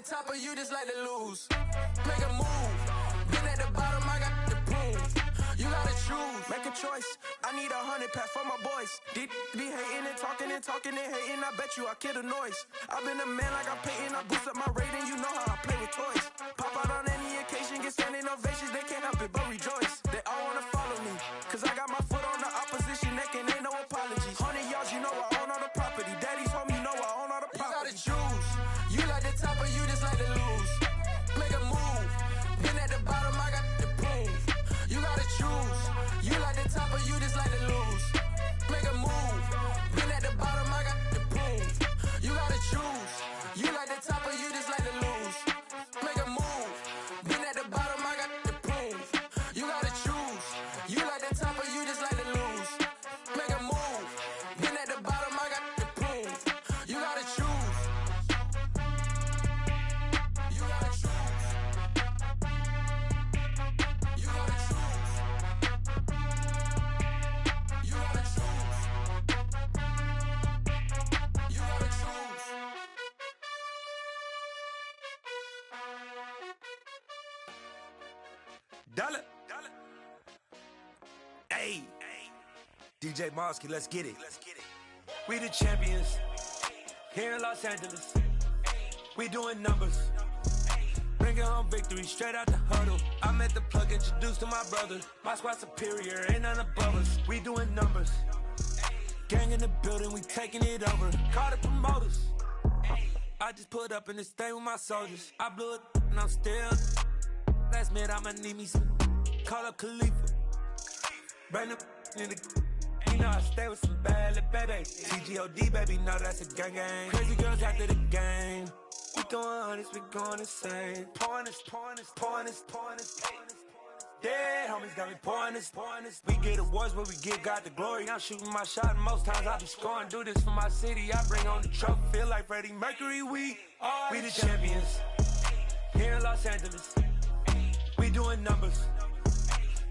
top of you just like to lose. Make a move. Been at the bottom, I got the prove. You gotta choose, make a choice. I need 100 pack for my boys. Deep be hating and talking and hating. I bet you I kill the noise. I've been a man like I'm Peyton. I boost up my rating, you know how I play with toys. Pop out on any occasion, get standing ovations. They can't help it but rejoice. They all wanna follow me, cause I got my foot on the opposition neck and ain't no apologies. 100 yards, you know I own all the property. Daddy's home, you know I own all the property. You gotta choose. You like the top or you just like to lose. Make a move. Been at the bottom, I got the proof. You gotta choose. You like the top or you just like to lose. Make a move. Been at the bottom, I got the proof. You gotta choose. You like the top or you just like to lose. Make a move. Been at the bottom, I got the proof. You gotta choose. You like the top or you just like to lose. Make a move. Been at the bottom, I got the proof. You gotta choose. You gotta choose. You gotta choose. You gotta choose. You gotta choose. Dollar. Hey. DJ Mosky, let's get it. We the champions. Here in Los Angeles. We doing numbers. Bringing home victory straight out the huddle. I met the plug, introduced to my brother. My squad superior, ain't none above us. We doing numbers. Gang in the building, we taking it over. Call the promoters. I just put up in this thing with my soldiers. I blew it and I'm still. Last minute I'ma need me some. Call up Khalifa. Bring the in the. You know I stay with some bad little baby. TGOD baby, know that's a gang gang. Crazy girls after the game. We doing honest, we going insane. Pouring this. Dead homies got me pouring this. We get awards, but we give God the glory. I'm shooting my shot, and most times I be scoring. Do this for my city, I bring on the trophy. Feel like Freddie Mercury, we the champions. Here in Los Angeles, we doing numbers.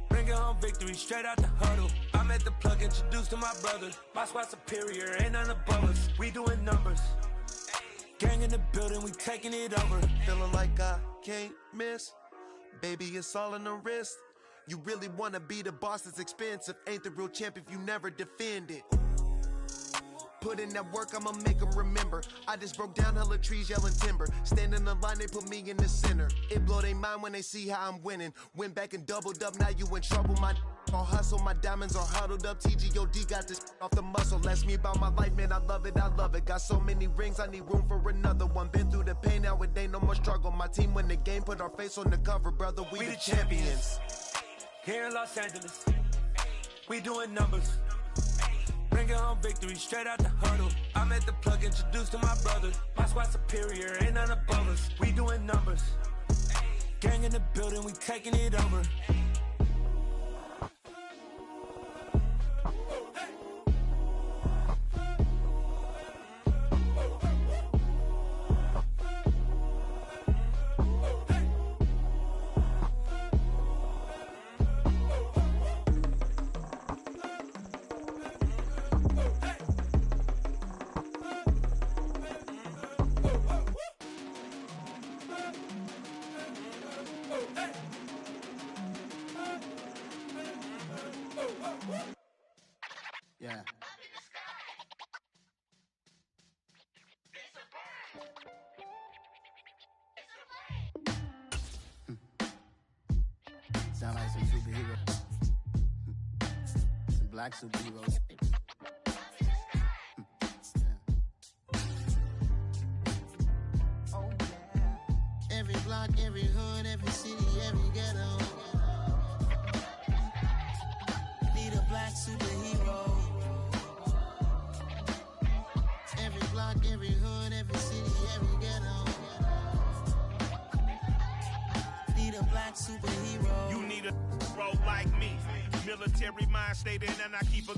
Bringing home victory straight out the huddle. I met the plug, introduced to my brother. My squad superior, ain't none above us. We doing numbers. Gang in the building, we taking it over. Feeling like I can't miss. Baby, it's all in the wrist. You really wanna be the boss, it's expensive. Ain't the real champ if you never defend it. Put in that work, I'ma make them remember. I just broke down hella trees, yelling timber. Stand in the line, they put me in the center. It blow their mind when they see how I'm winning. Went back and doubled up, now you in trouble. My all hustle, my diamonds are huddled up. TGOD got this off the muscle. Ask me about my life, man, I love it. Got so many rings, I need room for another one. Been through the pain, now it ain't no more struggle. My team win the game, put our face on the cover, brother. We the champions. Here in Los Angeles, we doing numbers. Bringing home victory straight out the huddle. I met the plug, introduced to my brother. My squad superior, ain't none above us. We doing numbers. Gang in the building, we taking it over. Yeah. Sound like some superheroes. Some black superheroes. Oh yeah. Every block, every hood, every city, every ghetto. Need a black superhero. Every block, every hood, every city, every ghetto. Need a black superhero. You need a bro like me. Military mind stated, and I keep a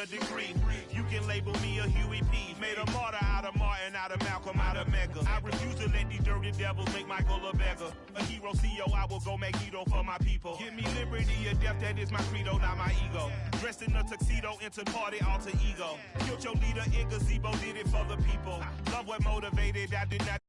degree. You can label me a Huey P. Made a martyr out of Martin, out of Malcolm, out of Mega. I refuse to let these dirty devils make Michael a beggar. A hero CEO, I will go Magneto for my people. Give me liberty or death, that is my credo, not my ego. Dressed in a tuxedo, into party, alter ego. Killed your leader in gazebo, did it for the people. Love what motivated, I did not.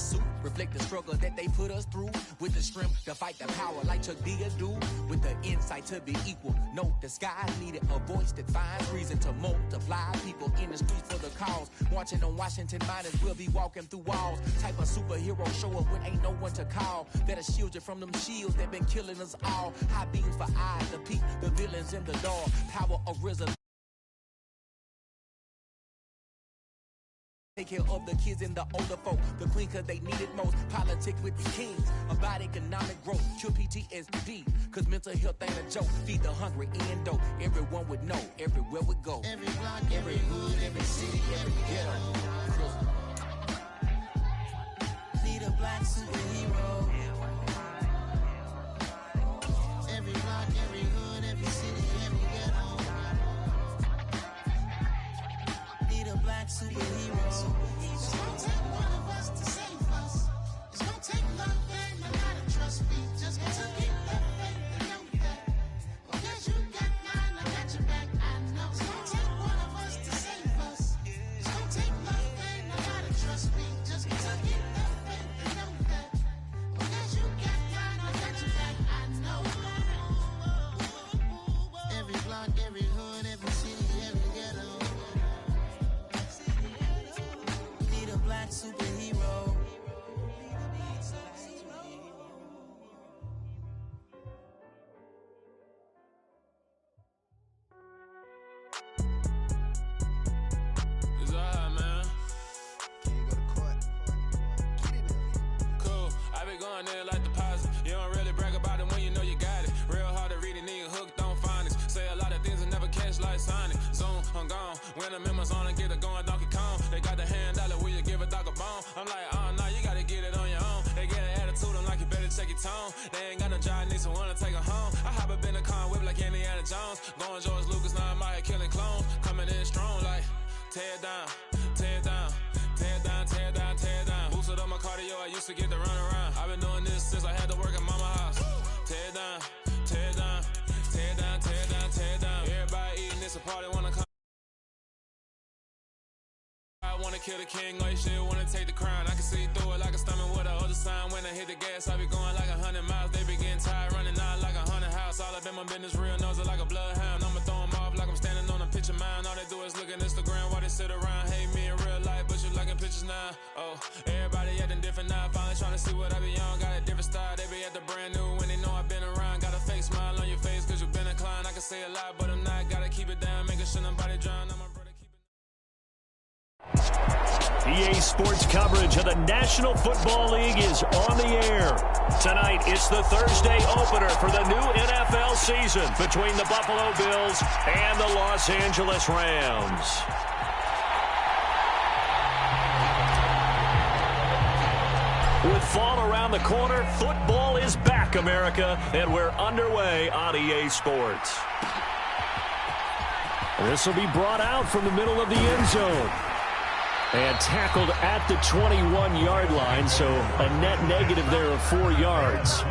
suit reflect the struggle that they put us through. With the strength to fight the power like Chuck D do. With the insight to be equal. Note the skies needed a voice that finds reason to multiply. People in the streets for the cause. Marching on Washington, might as well be walking through walls. Type of superhero show up when ain't no one to call. That'll shield you from them shields that been killing us all. High beams for eyes to peek the villains in the dark. Power of resolution. Take care of the kids and the older folk. The queen cause they need it most. Politics with the kings. About economic growth. Cure PTSD. Cause mental health ain't a joke. Feed the hungry and dope. Everyone would know. Everywhere we go. Every block, every hood, every city, every ghetto. Need a black superhero. Every block, every hood, every city, every ghetto. Need a black superhero. It's gonna take one of us to save us. It's gonna take love and a lot of trust. We just got to keep that faith and know that. Because you got mine, I got your back. I know. It's gonna take one of us to save us. It's gonna take love and a lot of trust. We just got to keep that faith and know that. Because you got mine, I got your back. I know. Every block, every hood, every city, every ghetto. Need a black superhero. It's alright, man. Can you go to court? Get it in. Cool. I be going there like deposit. You don't really brag about it when you know you got it. Real hard to read it, nigga hooked on phonics. Say a lot of things and never catch like Sonic. Zoom, I'm gone. When the members on and get it going, Donkey Kong. They got the hand dollar, will you give a dog a bone? I'm like, oh no, you gotta get it on your own. They get an attitude, I'm like, you better check your tone. They ain't got no job, need someone to take her home. I hop up in the car and whip like Indiana Jones. Going George Lucas, now I'm out here killing clones. Coming in strong like, tear down, tear down, tear down, tear down, tear down. Boosted up my cardio, I used to get to run around. I've been doing this since I had to work at mama house. Tear down, tear down, tear down, tear down, tear down. Everybody eating, it's a party, wanna come. I wanna kill the king, like shit, wanna take the crown. I can see through it like a stomach with a other sign. When I hit the gas, I be going like 100 miles. They be getting tired, running out like 100 house. All up in my business, real nose like a bloodhound. I'ma throw 'em off like I'm standing on a picture mine. All they do is look at Instagram while they sit around. Hate me in real life, but you liking pictures now. Oh, everybody acting different now. Finally trying to see what I be on. Got a different style, they be at the brand new when they know I've been around. Got a fake smile on your face cause you been inclined. I can say a lot, but I'm not. Gotta keep it down, making sure nobody drown. I'm a brother. EA Sports coverage of the National Football League is on the air. Tonight, it's the Thursday opener for the new NFL season between the Buffalo Bills and the Los Angeles Rams. With fall around the corner, football is back, America, and we're underway on EA Sports. This will be brought out from the middle of the end zone. And tackled at the 21-yard line, so a net negative there of 4 yards.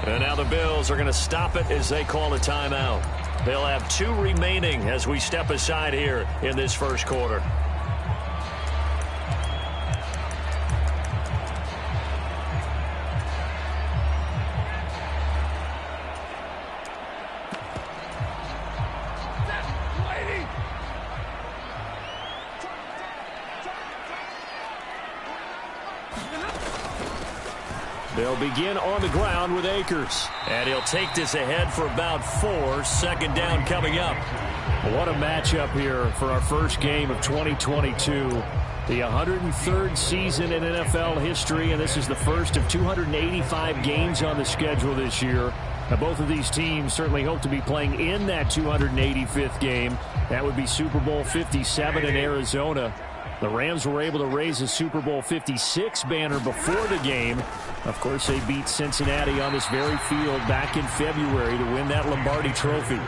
And now the Bills are going to stop it as they call a timeout. They'll have 2 remaining as we step aside here in this first quarter. They'll begin on the ground with Akers. And he'll take this ahead for about 4. Second down coming up. What a matchup here for our first game of 2022. The 103rd season in NFL history, and this is the first of 285 games on the schedule this year. Now, both of these teams certainly hope to be playing in that 285th game. That would be Super Bowl 57 in Arizona. The Rams were able to raise a Super Bowl 56 banner before the game. Of course, they beat Cincinnati on this very field back in February to win that Lombardi Trophy.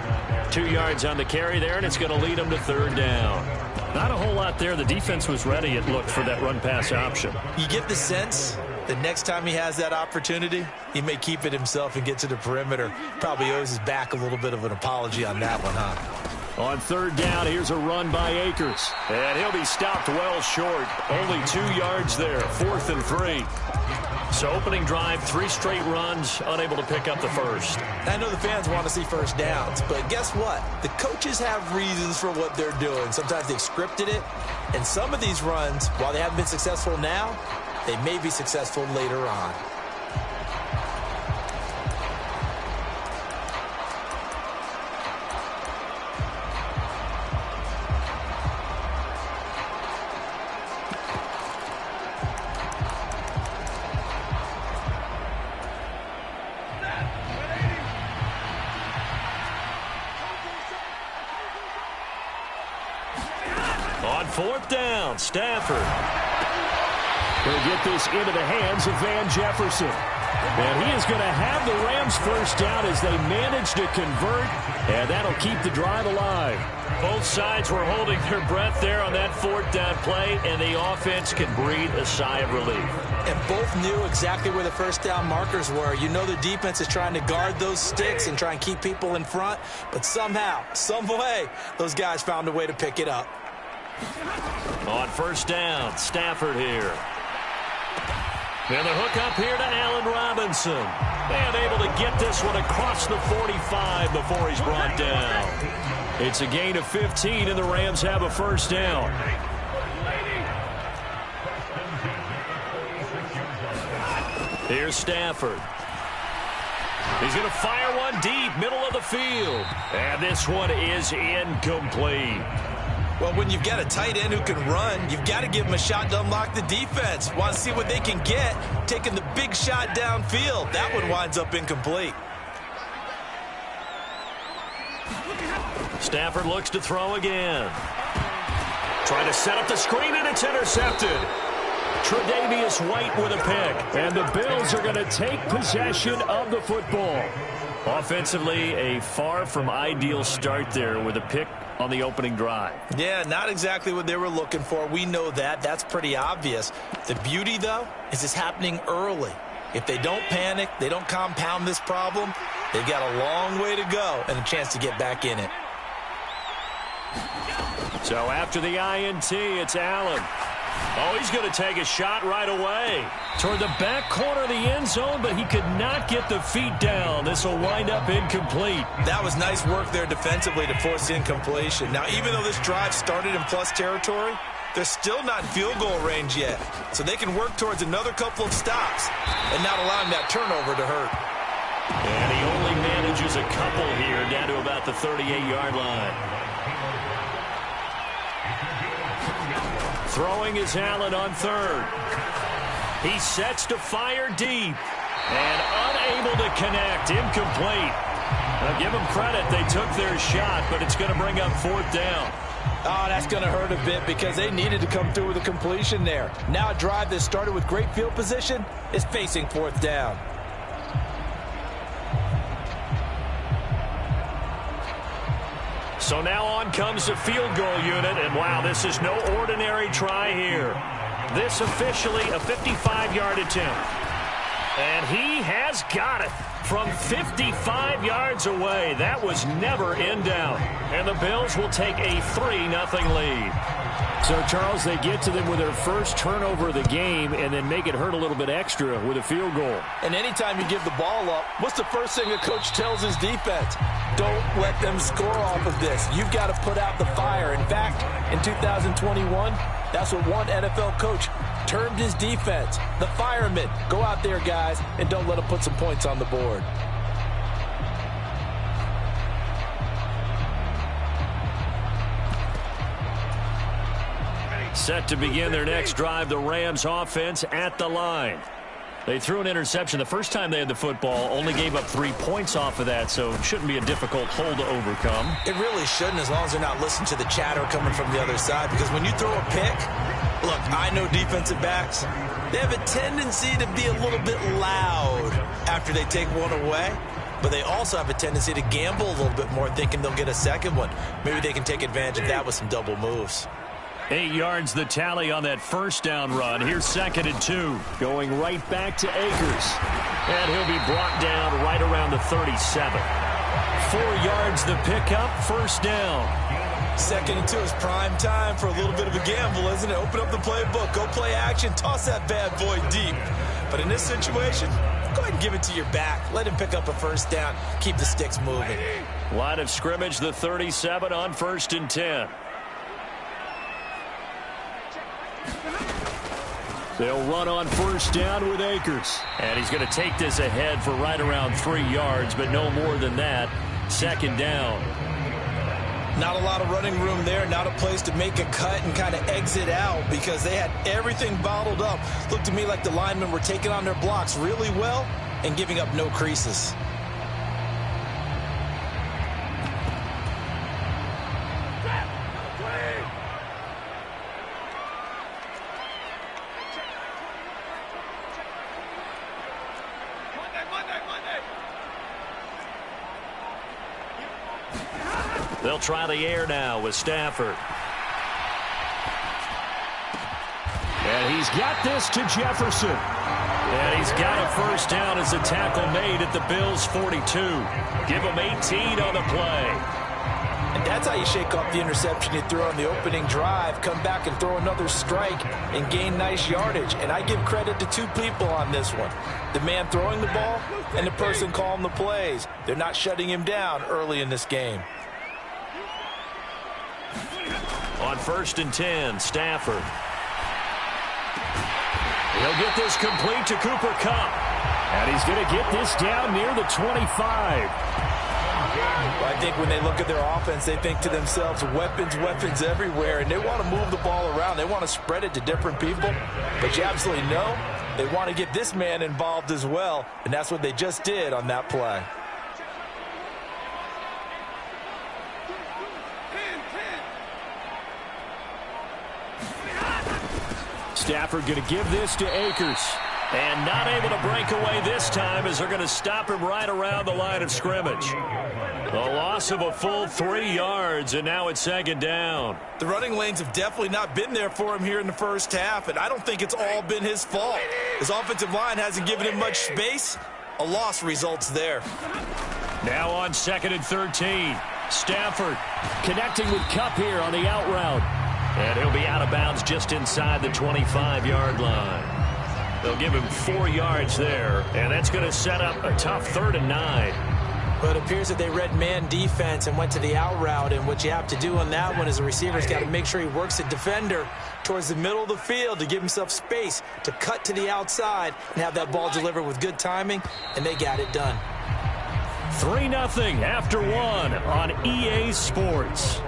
2 yards on the carry there, and it's going to lead them to third down. Not a whole lot there. The defense was ready, it looked, for that run-pass option. You get the sense that next time he has that opportunity, he may keep it himself and get to the perimeter. Probably owes his back a little bit of an apology on that one, huh? On third down, here's a run by Akers. And he'll be stopped well short. Only 2 yards there, 4th and 3. So opening drive, 3 straight runs, unable to pick up the first. I know the fans want to see first downs, but guess what? The coaches have reasons for what they're doing. Sometimes they've scripted it, and some of these runs, while they haven't been successful now, they may be successful later on. On fourth down, Stafford will get this into the hands of Van Jefferson. And he is going to have the Rams first down as they manage to convert, and that'll keep the drive alive. Both sides were holding their breath there on that fourth down play, and the offense can breathe a sigh of relief. And both knew exactly where the first down markers were. You know the defense is trying to guard those sticks and try and keep people in front, but somehow, some way, those guys found a way to pick it up. On first down, Stafford here. And the hook up here to Allen Robinson. And able to get this one across the 45 before he's brought down. It's a gain of 15, and the Rams have a first down. Here's Stafford. He's going to fire one deep, middle of the field. And this one is incomplete. Well, when you've got a tight end who can run, you've got to give him a shot to unlock the defense. Want to see what they can get, taking the big shot downfield. That one winds up incomplete. Stafford looks to throw again. Trying to set up the screen, and it's intercepted. Tre'Davious White with a pick. And the Bills are going to take possession of the football. Offensively, a far from ideal start there with a pick on the opening drive. Yeah, not exactly what they were looking for. We know that. That's pretty obvious. The beauty, though, is it's happening early. If they don't panic, they don't compound this problem, they've got a long way to go and a chance to get back in it. So after the INT, it's Allen. Oh, he's going to take a shot right away toward the back corner of the end zone, but he could not get the feet down. This will wind up incomplete. That was nice work there defensively to force incompletion. Now, even though this drive started in plus territory, they're still not in field goal range yet. So they can work towards another couple of stops and not allowing that turnover to hurt. And he only manages a couple here down to about the 38-yard line. Throwing is Allen on third. He sets to fire deep. And unable to connect. Incomplete. Now give them credit. They took their shot, but it's going to bring up fourth down. Oh, that's going to hurt a bit because they needed to come through with a completion there. Now a drive that started with great field position is facing fourth down. So now on comes the field goal unit, and wow, this is no ordinary try here. This officially a 55-yard attempt. And he has got it from 55 yards away. That was never in doubt. And the Bills will take a 3-0 lead. So, Charles, they get to them with their first turnover of the game and then make it hurt a little bit extra with a field goal. And anytime you give the ball up, what's the first thing a coach tells his defense? Don't let them score off of this. You've got to put out the fire. In fact, in 2021, that's what one NFL coach termed his defense. The firemen. Go out there, guys, and don't let them put some points on the board. Set to begin their next drive, the Rams offense at the line. They threw an interception the first time they had the football, only gave up 3 points off of that, so it shouldn't be a difficult hole to overcome. It really shouldn't, as long as they're not listening to the chatter coming from the other side, because when you throw a pick, look, I know defensive backs, they have a tendency to be a little bit loud after they take one away, but they also have a tendency to gamble a little bit more, thinking they'll get a second one. Maybe they can take advantage of that with some double moves. 8 yards the tally on that first down run. Here's 2nd and 2. Going right back to Akers. And he'll be brought down right around the 37. 4 yards the pickup, first down. 2nd and 2 is prime time for a little bit of a gamble, isn't it? Open up the playbook, go play action, toss that bad boy deep. But in this situation, go ahead and give it to your back. Let him pick up a first down. Keep the sticks moving. Line of scrimmage, the 37 on 1st and 10. They'll run on first down with Akers. And he's going to take this ahead for right around 3 yards, but no more than that. 2nd down. Not a lot of running room there, not a place to make a cut and kind of exit out because they had everything bottled up. Looked to me like the linemen were taking on their blocks really well and giving up no creases. They'll try the air now with Stafford. And he's got this to Jefferson. And he's got a first down as a tackle made at the Bills' 42. Give him 18 on the play. And that's how you shake off the interception you threw on the opening drive. Come back and throw another strike and gain nice yardage. And I give credit to 2 people on this one. The man throwing the ball and the person calling the plays. They're not shutting him down early in this game. On 1st and 10, Stafford. He'll get this complete to Cooper Kupp. And he's going to get this down near the 25. Well, I think when they look at their offense, they think to themselves, weapons, weapons everywhere. And they want to move the ball around. They want to spread it to different people. But you absolutely know they want to get this man involved as well. And that's what they just did on that play. Stafford going to give this to Akers. And not able to break away this time as they're going to stop him right around the line of scrimmage. A loss of a full 3 yards, and now it's 2nd down. The running lanes have definitely not been there for him here in the first half, and I don't think it's all been his fault. His offensive line hasn't given him much space. A loss results there. Now on 2nd and 13. Stafford connecting with Kupp here on the out route. And he'll be out of bounds just inside the 25-yard line. They'll give him 4 yards there, and that's going to set up a tough 3rd and 9. But it appears that they read man defense and went to the out route, and what you have to do on that one is the receiver's got to make sure he works the defender towards the middle of the field to give himself space to cut to the outside and have that ball delivered with good timing, and they got it done. 3-0 after 1 on EA Sports.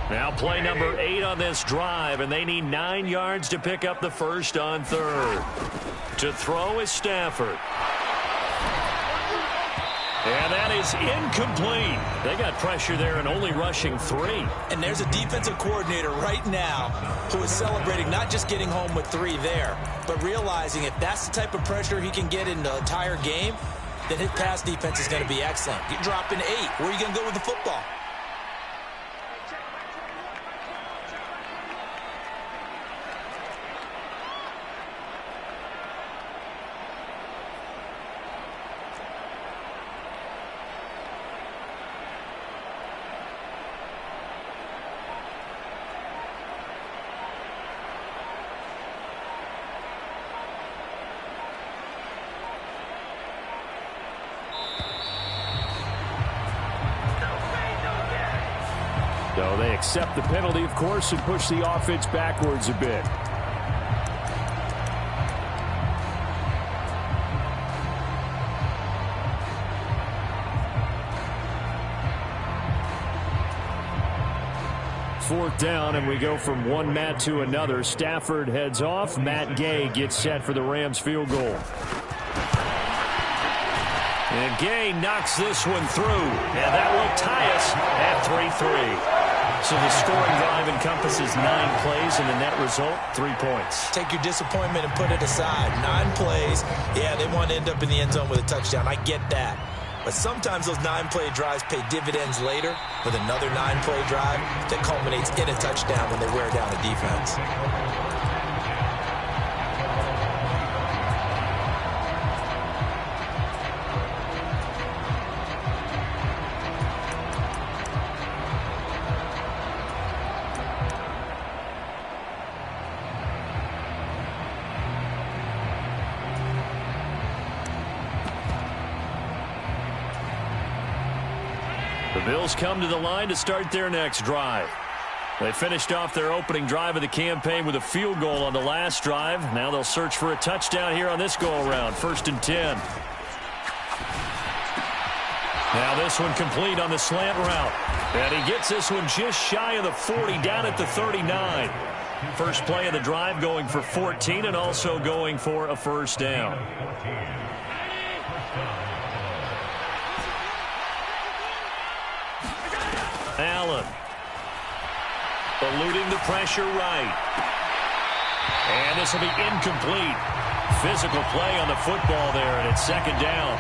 Now play number 8 on this drive, and they need 9 yards to pick up the first on 3rd. To throw is Stafford. And that is incomplete. They got pressure there and only rushing 3. And there's a defensive coordinator right now who is celebrating not just getting home with 3 there, but realizing if that's the type of pressure he can get in the entire game, then his pass defense is going to be excellent. You're dropping 8. Where are you going to go with the football? So they accept the penalty, of course, and push the offense backwards a bit. Fourth down, and we go from one Matt to another. Stafford heads off. Matt Gay gets set for the Rams field goal. And Gay knocks this one through. And that will tie us at 3-3. So the scoring drive encompasses 9 plays, and the net result, 3 points. Take your disappointment and put it aside. 9 plays. Yeah, they want to end up in the end zone with a touchdown. I get that. But sometimes those 9-play drives pay dividends later with another 9-play drive that culminates in a touchdown when they wear down a defense. The Bills come to the line to start their next drive. They finished off their opening drive of the campaign with a field goal on the last drive. Now they'll search for a touchdown here on this go-around. 1st and 10. Now this one complete on the slant route. And he gets this one just shy of the 40, down at the 39. First play of the drive going for 14 and also going for a first down. Allen. Eluding the pressure right. And this will be incomplete. Physical play on the football there, and it's 2nd down.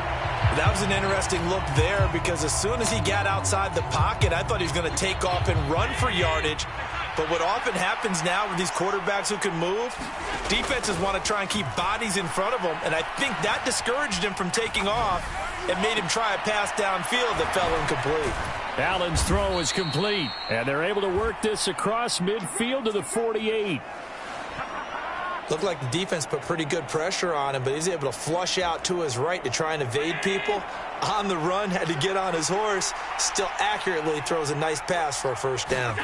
That was an interesting look there because as soon as he got outside the pocket, I thought he was going to take off and run for yardage. But what often happens now with these quarterbacks who can move, defenses want to try and keep bodies in front of them, and I think that discouraged him from taking off and made him try a pass downfield that fell incomplete. Allen's throw is complete, and they're able to work this across midfield to the 48. Looked like the defense put pretty good pressure on him, but he's able to flush out to his right to try and evade people. On the run, had to get on his horse. Still accurately throws a nice pass for a first down.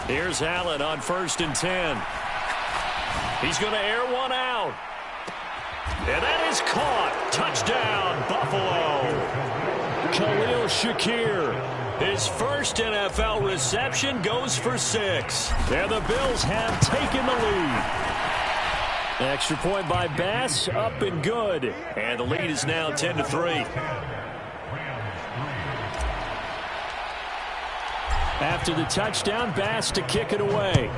Here's Allen on 1st and 10. He's going to air one out. And that is caught. Touchdown, Buffalo. Khalil Shakir. His first NFL reception goes for 6. And the Bills have taken the lead. Extra point by Bass, up and good. And the lead is now 10-3. After the touchdown, Bass to kick it away.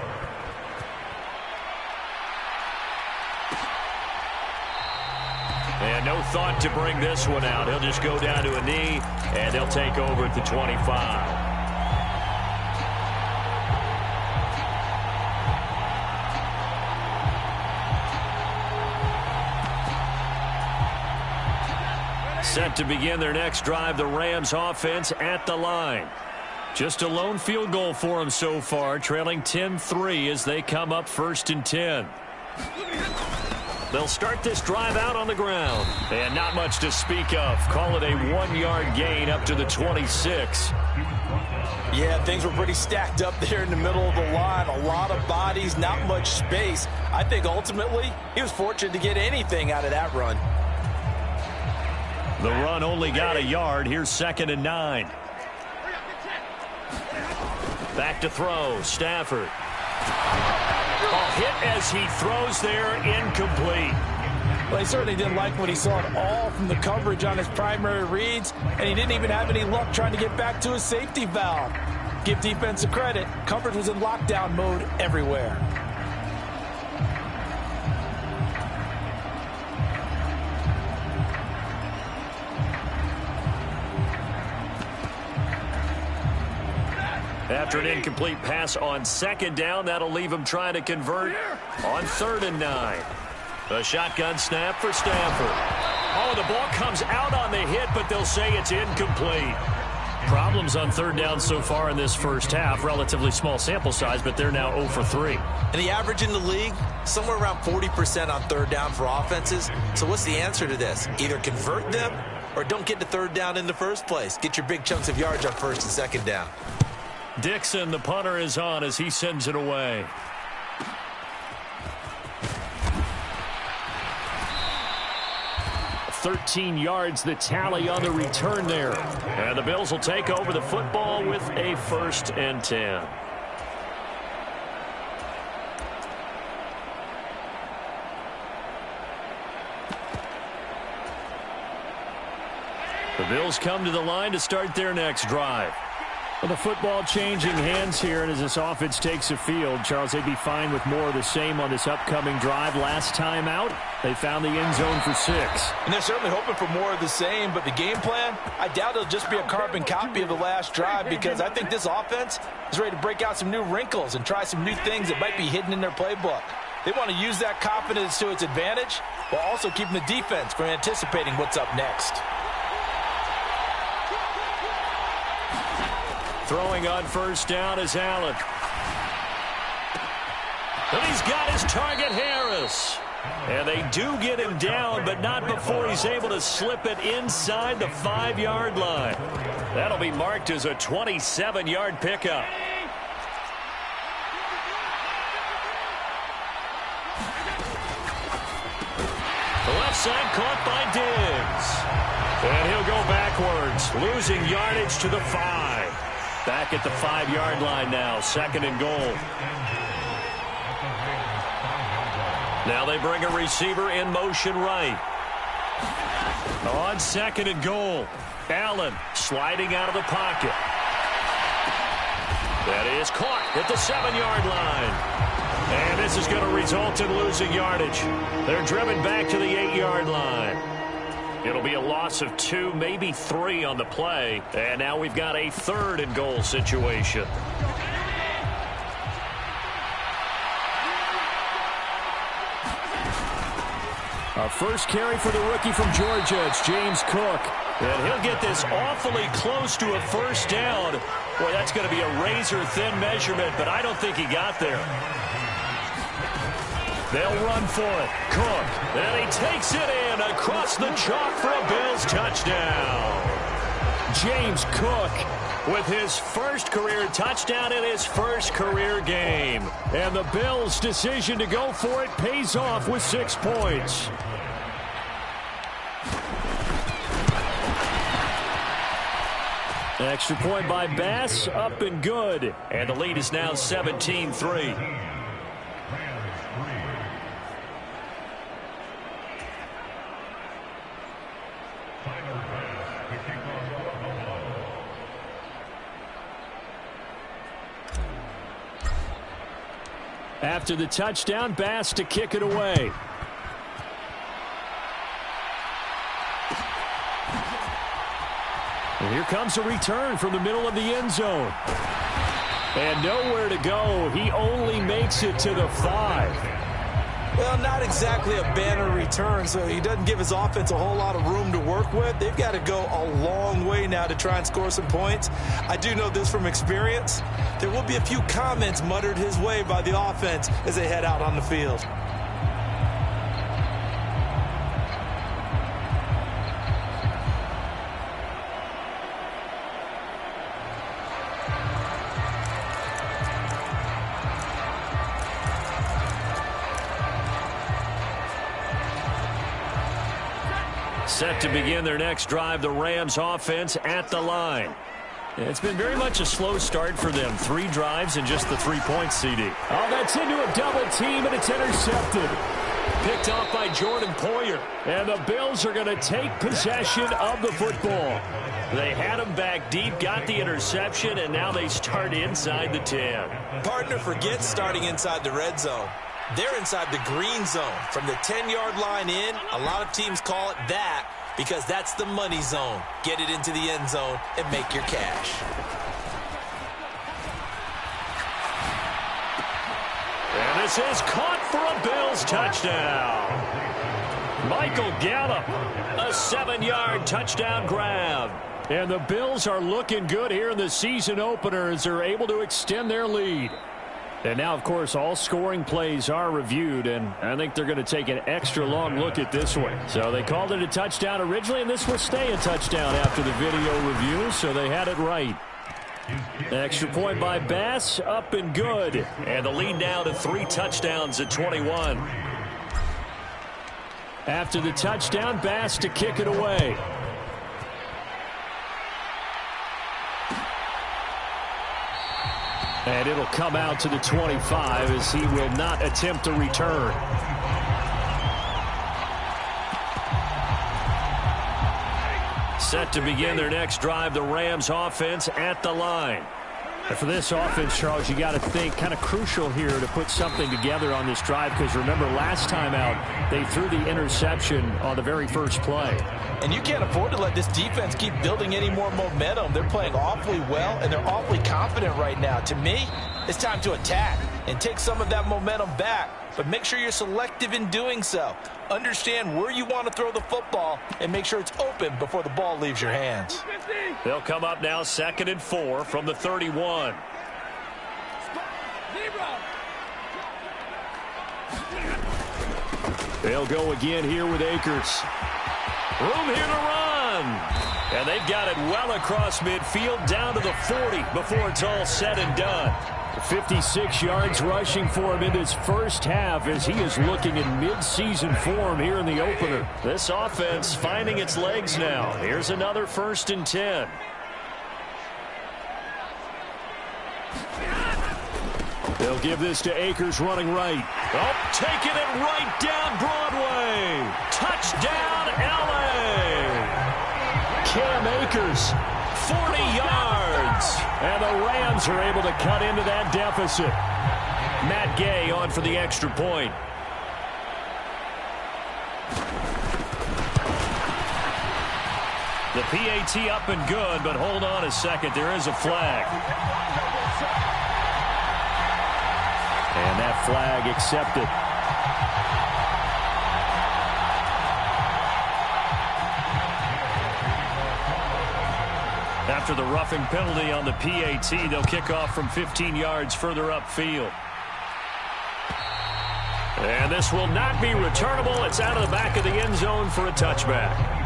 And no thought to bring this one out. He'll just go down to a knee, and they'll take over at the 25. Set to begin their next drive, the Rams offense at the line. Just a lone field goal for them so far, trailing 10-3 as they come up 1st and 10. They'll start this drive out on the ground. And not much to speak of. Call it a 1-yard gain up to the 26. Yeah, things were pretty stacked up there in the middle of the line. A lot of bodies, not much space. I think ultimately he was fortunate to get anything out of that run. The run only got a yard. Here's 2nd and 9. Back to throw. Stafford. A hit as he throws there, incomplete. Well, he certainly didn't like what he saw at all from the coverage on his primary reads, and he didn't even have any luck trying to get back to his safety valve. Give defense credit. Coverage was in lockdown mode everywhere. After an incomplete pass on 2nd down, that'll leave him trying to convert on 3rd and 9. A shotgun snap for Stafford. Oh, the ball comes out on the hit, but they'll say it's incomplete. Problems on 3rd down so far in this first half. Relatively small sample size, but they're now 0 for 3. And the average in the league, somewhere around 40% on 3rd down for offenses. So what's the answer to this? Either convert them or don't get to 3rd down in the first place. Get your big chunks of yards on 1st and 2nd down. Dixon, the punter, is on as he sends it away. "13 yards the tally on the return there. And the Bills will take over the football with a 1st and 10. The Bills come to the line to start their next drive. Well, the football changing hands here, and as this offense takes the field, Charles, they'd be fine with more of the same on this upcoming drive. Last time out, they found the end zone for 6. And they're certainly hoping for more of the same, but the game plan, I doubt it'll just be a carbon copy of the last drive, because I think this offense is ready to break out some new wrinkles and try some new things that might be hidden in their playbook. They want to use that confidence to its advantage while also keeping the defense from anticipating what's up next. Throwing on first down is Allen. And he's got his target, Harris. And they do get him down, but not before he's able to slip it inside the 5-yard line. That'll be marked as a 27-yard pickup. The left side caught by Diggs. And he'll go backwards, losing yardage to the 5. Back at the 5-yard line now, 2nd and goal. Now they bring a receiver in motion right. On 2nd and goal, Allen sliding out of the pocket. That is caught at the 7-yard line. And this is going to result in losing yardage. They're driven back to the 8-yard line. It'll be a loss of 2, maybe 3 on the play. And now we've got a 3rd and goal situation. A first carry for the rookie from Georgia. It's James Cook. And he'll get this awfully close to a first down. Boy, that's going to be a razor-thin measurement, but I don't think he got there. They'll run for it. Cook. And he takes it in across the chalk for a Bills touchdown. James Cook with his first career touchdown in his first career game. And the Bills' decision to go for it pays off with 6 points. Extra point by Bass, up and good. And the lead is now 17-3. After the touchdown, Bass to kick it away. And here comes a return from the middle of the end zone. And nowhere to go. He only makes it to the 5. Well, not exactly a banner return, so he doesn't give his offense a whole lot of room to work with. They've got to go a long way now to try and score some points. I do know this from experience. There will be a few comments muttered his way by the offense as they head out on the field. Set to begin their next drive, the Rams offense at the line. It's been very much a slow start for them. 3 drives and just the 3 points, CD. Oh, that's into a double team, and it's intercepted. Picked off by Jordan Poyer. And the Bills are going to take possession of the football. They had him back deep, got the interception, and now they start inside the 10. Partner forgets starting inside the red zone. They're inside the green zone. From the 10-yard line in, a lot of teams call it that because that's the money zone. Get it into the end zone and make your cash. And this is caught for a Bills touchdown. Michael Gallup, a 7-yard touchdown grab. And the Bills are looking good here in the season opener as they're able to extend their lead. And now, of course, all scoring plays are reviewed, and I think they're going to take an extra long look at this one. So they called it a touchdown originally, and this will stay a touchdown after the video review, so they had it right. Extra point by Bass, up and good. And the lead now to 3 touchdowns at 21. After the touchdown, Bass to kick it away. And it'll come out to the 25 as he will not attempt a return. Set to begin their next drive, the Rams offense at the line. And for this offense, Charles, you got to think kind of crucial here to put something together on this drive, because remember last time out they threw the interception on the very first play. And you can't afford to let this defense keep building any more momentum. They're playing awfully well, and they're awfully confident right now. To me, it's time to attack and take some of that momentum back. But make sure you're selective in doing so. Understand where you want to throw the football and make sure it's open before the ball leaves your hands. They'll come up now 2nd and 4 from the 31. They'll go again here with Akers. Room here to run. And they've got it well across midfield down to the 40 before it's all said and done. 56 yards rushing for him in this first half as he is looking in mid-season form here in the opener. This offense finding its legs now. Here's another 1st and 10. They'll give this to Akers running right. Oh, taking it right down Broadway. Touchdown, L.A. Cam Akers, 40 yards. and the Rams are able to cut into that deficit. Matt Gay on for the extra point. The PAT up and good, but hold on a second. There is a flag. And that flag accepted. After the roughing penalty on the PAT, they'll kick off from 15 yards further upfield. And this will not be returnable. It's out of the back of the end zone for a touchback.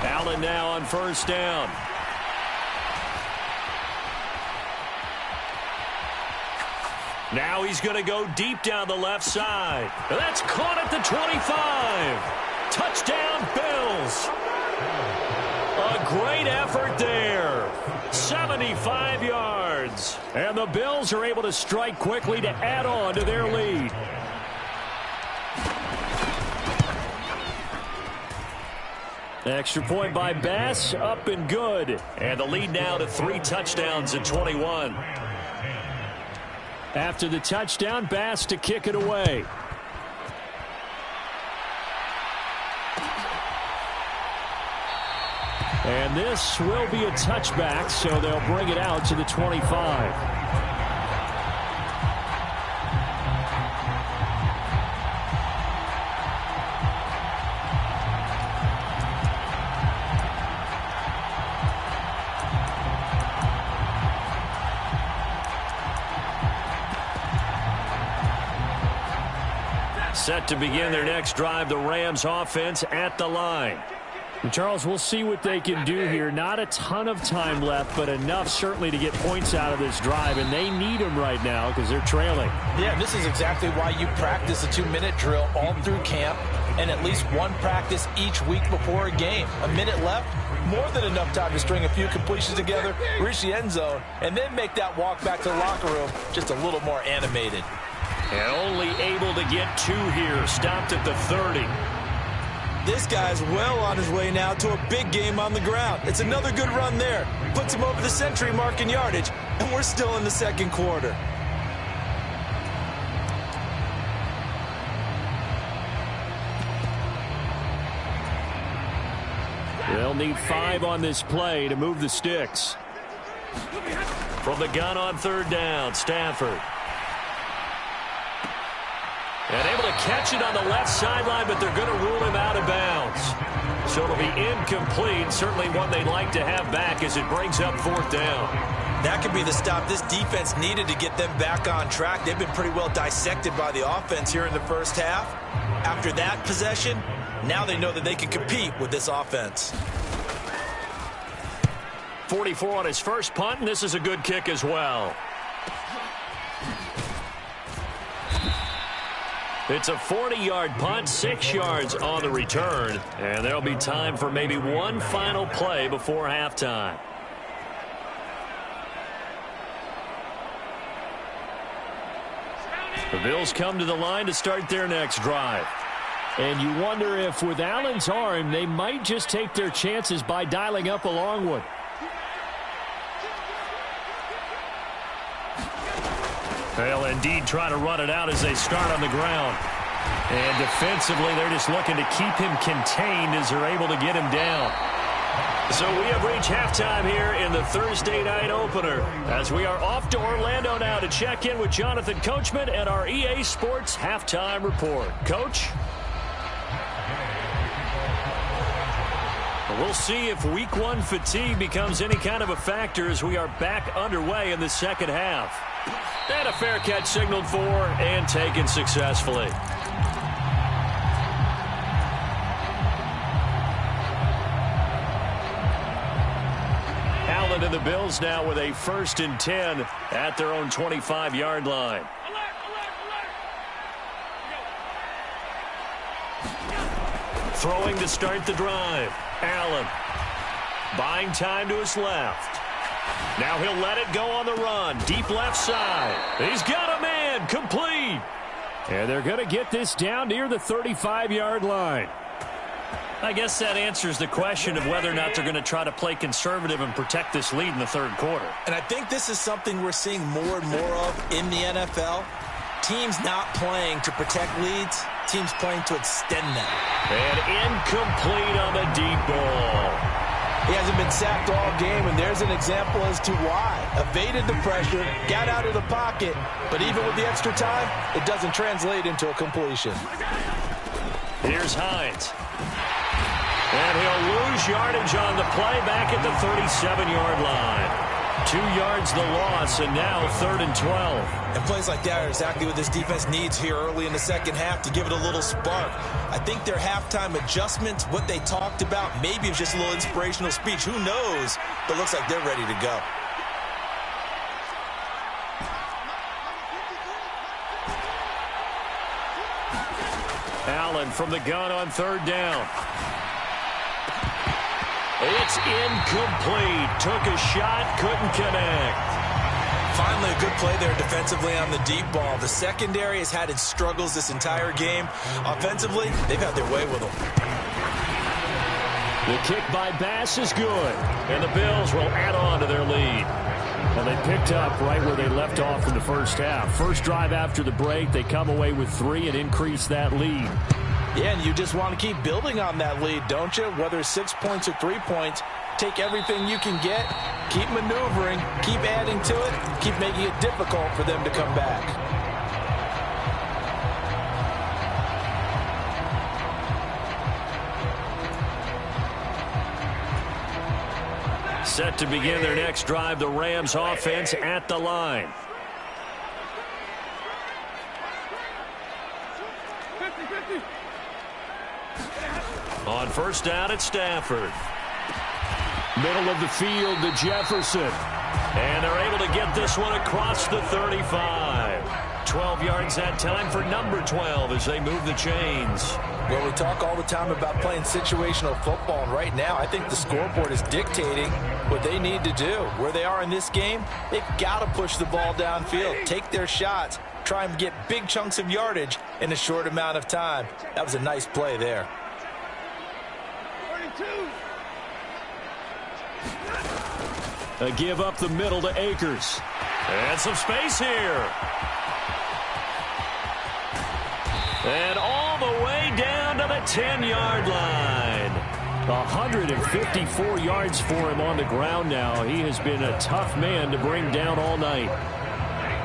Allen now on first down. Now he's going to go deep down the left side. That's caught at the 25. Touchdown, Bills. A great effort there. 75 yards. And the Bills are able to strike quickly to add on to their lead. Extra point by Bass, up and good. And the lead now to 3 touchdowns at 21. After the touchdown, Bass to kick it away. And this will be a touchback, so they'll bring it out to the 25. Set to begin their next drive, the Rams offense at the line. And Charles, we'll see what they can do here. Not a ton of time left, but enough certainly to get points out of this drive, and they need them right now because they're trailing. Yeah, this is exactly why you practice a 2-minute drill all through camp and at least one practice each week before a game. A minute left, more than enough time to string a few completions together, reach the end zone, and then make that walk back to the locker room just a little more animated. And only able to get 2 here. Stopped at the 30. This guy's well on his way now to a big game on the ground. It's another good run there. Puts him over the century mark in yardage, and we're still in the second quarter. They'll need 5 on this play to move the sticks. From the gun on 3rd down, Stafford. And able to catch it on the left sideline, but they're going to rule him out of bounds. So it'll be incomplete. Certainly one they'd like to have back as it brings up 4th down. That could be the stop this defense needed to get them back on track. They've been pretty well dissected by the offense here in the first half. After that possession, now they know that they can compete with this offense. 44 on his first punt, and this is a good kick as well. It's a 40-yard punt, 6 yards on the return, and there'll be time for maybe one final play before halftime. The Bills come to the line to start their next drive. And you wonder if with Allen's arm, they might just take their chances by dialing up a long one. They'll indeed try to run it out as they start on the ground. And defensively, they're just looking to keep him contained as they're able to get him down. So we have reached halftime here in the Thursday night opener as we are off to Orlando now to check in with Jonathan Coachman and our EA Sports halftime report. Coach? We'll see if week one fatigue becomes any kind of a factor as we are back underway in the second half. And a fair catch signaled for and taken successfully. Allen and the Bills now with a 1st and 10 at their own 25-yard line. Throwing to start the drive. Allen buying time to his left. Now he'll let it go on the run. Deep left side. He's got a man. Complete. And they're going to get this down near the 35-yard line. I guess that answers the question of whether or not they're going to try to play conservative and protect this lead in the third quarter. And I think this is something we're seeing more and more of in the NFL. Teams not playing to protect leads. Teams playing to extend them. And incomplete on the deep ball. He hasn't been sacked all game, and there's an example as to why. Evaded the pressure, got out of the pocket, but even with the extra time, it doesn't translate into a completion. Here's Hines. And he'll lose yardage on the play back at the 37-yard line. 2 yards the loss, and now 3rd and 12. And plays like that are exactly what this defense needs here early in the second half to give it a little spark. I think their halftime adjustments, what they talked about, maybe it was just a little inspirational speech. Who knows? But it looks like they're ready to go. Allen from the gun on 3rd down. It's incomplete. Took a shot, couldn't connect. Finally, a good play there defensively on the deep ball. The secondary has had its struggles this entire game. Offensively, they've had their way with them. The kick by Bass is good, and the Bills will add on to their lead. Well, they picked up right where they left off in the first half. First drive after the break, they come away with 3 and increase that lead. Yeah, and you just want to keep building on that lead, don't you? Whether it's 6 points or 3 points, take everything you can get, keep maneuvering, keep adding to it, keep making it difficult for them to come back. Set to begin their next drive, the Rams offense at the line. On first down at Stafford. Middle of the field to Jefferson. And they're able to get this one across the 35. 12 yards that time for number 12 as they move the chains. Well, we talk all the time about playing situational football, and right now I think the scoreboard is dictating what they need to do. Where they are in this game, they've got to push the ball downfield, take their shots, try and get big chunks of yardage in a short amount of time. That was a nice play there. A give up the middle to Akers. And some space here. And all the way down to the 10-yard line. 154 yards for him on the ground now. He has been a tough man to bring down all night.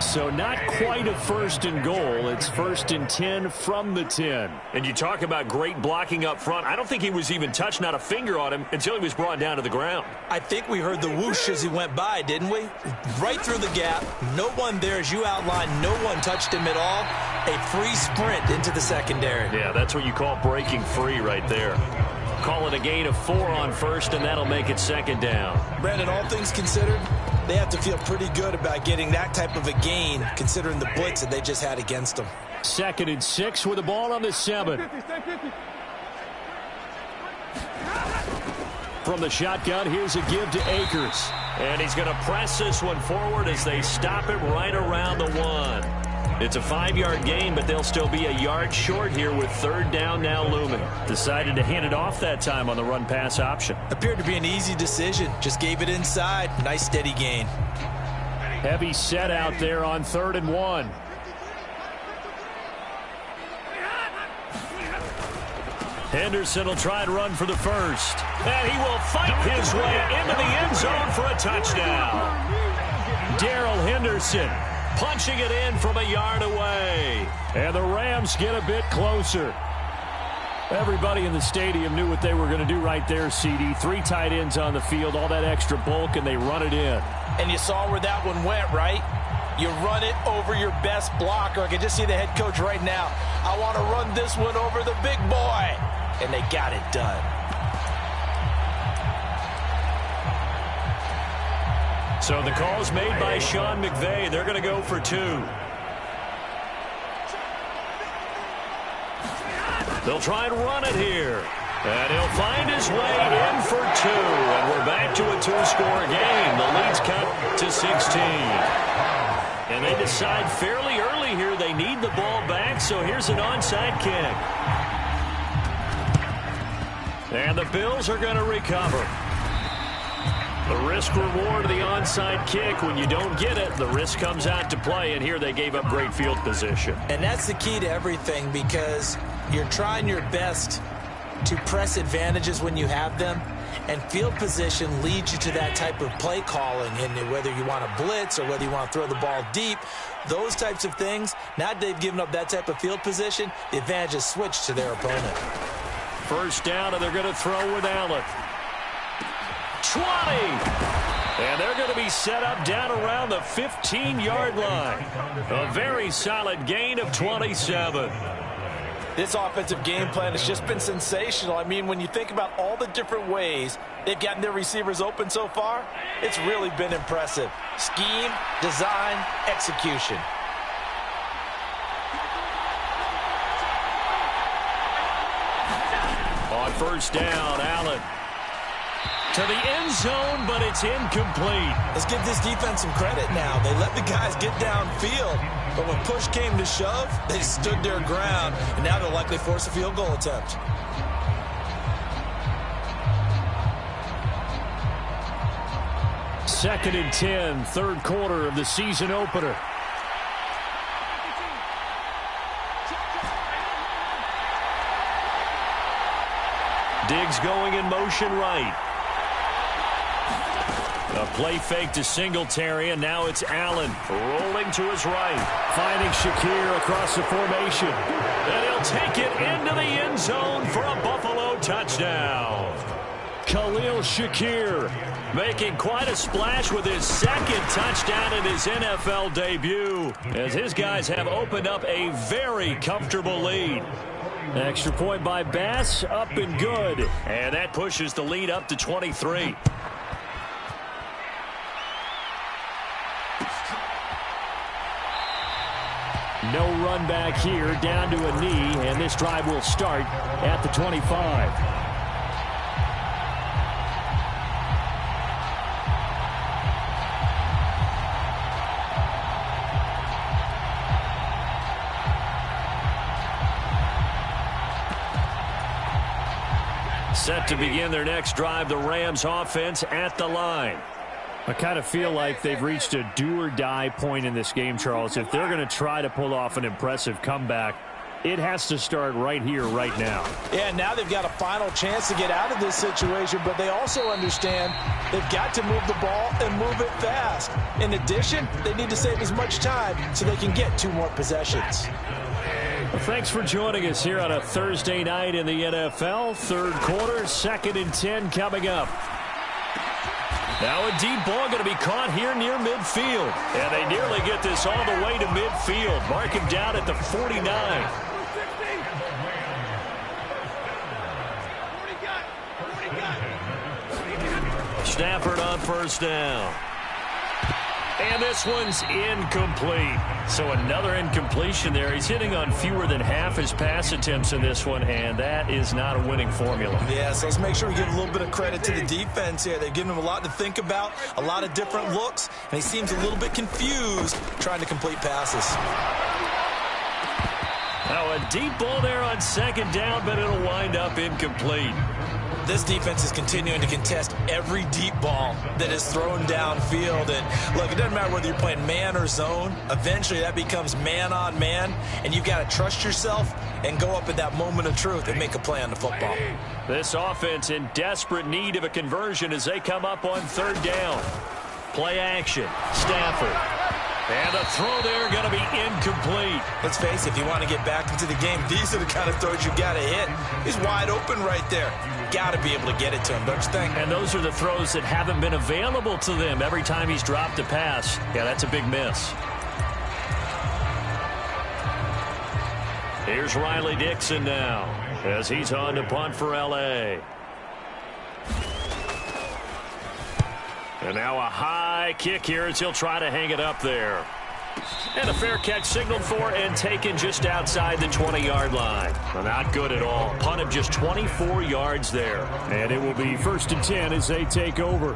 So not quite a 1st and goal. It's 1st and 10 from the 10. And you talk about great blocking up front. I don't think he was even touched, not a finger on him, until he was brought down to the ground. I think we heard the whoosh as he went by, didn't we? Right through the gap. No one there, as you outlined. No one touched him at all. A free sprint into the secondary. Yeah, that's what you call breaking free right there. Call it a gain of 4 on first, and that'll make it 2nd down. Brandon, all things considered, they have to feel pretty good about getting that type of a gain, considering the blitz that they just had against them. 2nd and 6 with the ball on the 7. From the shotgun, here's a give to Akers. And he's going to press this one forward as they stop him right around the 1. It's a 5-yard gain, but they'll still be a yard short here with 3rd down now looming. Decided to hand it off that time on the run-pass option. Appeared to be an easy decision. Just gave it inside. Nice steady gain. Heavy set out there on 3rd and 1. Henderson will try and run for the 1st. And he will fight his way into the end zone for a touchdown. Darrell Henderson punching it in from a yard away. And the Rams get a bit closer. Everybody in the stadium knew what they were going to do right there, CD. 3 tight ends on the field, all that extra bulk, and they run it in. And you saw where that one went, right? You run it over your best blocker. I can just see the head coach right now. I want to run this one over the big boy. And they got it done. So the call's made by Sean McVay. They're going to go for 2. They'll try and run it here. And he'll find his way in for 2. And we're back to a 2-score game. The lead's cut to 16. And they decide fairly early here they need the ball back, so here's an onside kick. And the Bills are going to recover. The risk-reward of the onside kick, when you don't get it, the risk comes out to play, and here they gave up great field position. And that's the key to everything, because you're trying your best to press advantages when you have them, and field position leads you to that type of play calling, and whether you want to blitz or whether you want to throw the ball deep, those types of things. Now that they've given up that type of field position, the advantage is switched to their opponent. 1st down, and they're going to throw with Allen. 20! And they're going to be set up down around the 15-yard line. A very solid gain of 27. This offensive game plan has just been sensational. I mean, when you think about all the different ways they've gotten their receivers open so far, it's really been impressive. Scheme, design, execution. On 1st down, Allen to the end zone, but it's incomplete. Let's give this defense some credit now. They let the guys get downfield, but when push came to shove, they stood their ground, and now they'll likely force a field goal attempt. Second and 10, 3rd quarter of the season opener. Diggs going in motion right. A play fake to Singletary, and now it's Allen rolling to his right. Finding Shakir across the formation. And he'll take it into the end zone for a Buffalo touchdown. Khalil Shakir making quite a splash with his 2nd touchdown in his NFL debut, as his guys have opened up a very comfortable lead. Extra point by Bass, up and good. And that pushes the lead up to 23. No run back here, down to a knee, and this drive will start at the 25. Set to begin their next drive, the Rams offense at the line. I kind of feel like they've reached a do-or-die point in this game, Charles. If they're going to try to pull off an impressive comeback, it has to start right here, right now. Yeah, now they've got a final chance to get out of this situation, but they also understand they've got to move the ball and move it fast. In addition, they need to save as much time so they can get 2 more possessions. Well, thanks for joining us here on a Thursday night in the NFL. 3rd quarter, 2nd and 10 coming up. Now a deep ball going to be caught here near midfield. And they nearly get this all the way to midfield. Mark him down at the 49. Stafford on 1st down. And this one's incomplete. So another incompletion there. He's hitting on fewer than half his pass attempts in this one, and that is not a winning formula. Yeah, so let's make sure we give a little bit of credit to the defense here. They've given him a lot to think about, a lot of different looks, and he seems a little bit confused trying to complete passes. Now a deep ball there on second down, but it'll wind up incomplete. This defense is continuing to contest every deep ball that is thrown downfield. And look, it doesn't matter whether you're playing man or zone. Eventually that becomes man on man, and you've got to trust yourself and go up at that moment of truth and make a play on the football. This offense in desperate need of a conversion as they come up on third down. Play action. Stafford. And the throw there going to be incomplete. Let's face it, if you want to get back into the game, these are the kind of throws you got to hit. He's wide open right there. Got to be able to get it to him, don't you think? And those are the throws that haven't been available to them every time he's dropped a pass. Yeah, that's a big miss. Here's Riley Dixon now as he's on to punt for L.A. And now a high kick here as he'll try to hang it up there. And a fair catch signaled for and taken just outside the 20-yard line. Well, not good at all. Punt of just 24 yards there. And it will be 1st and 10 as they take over.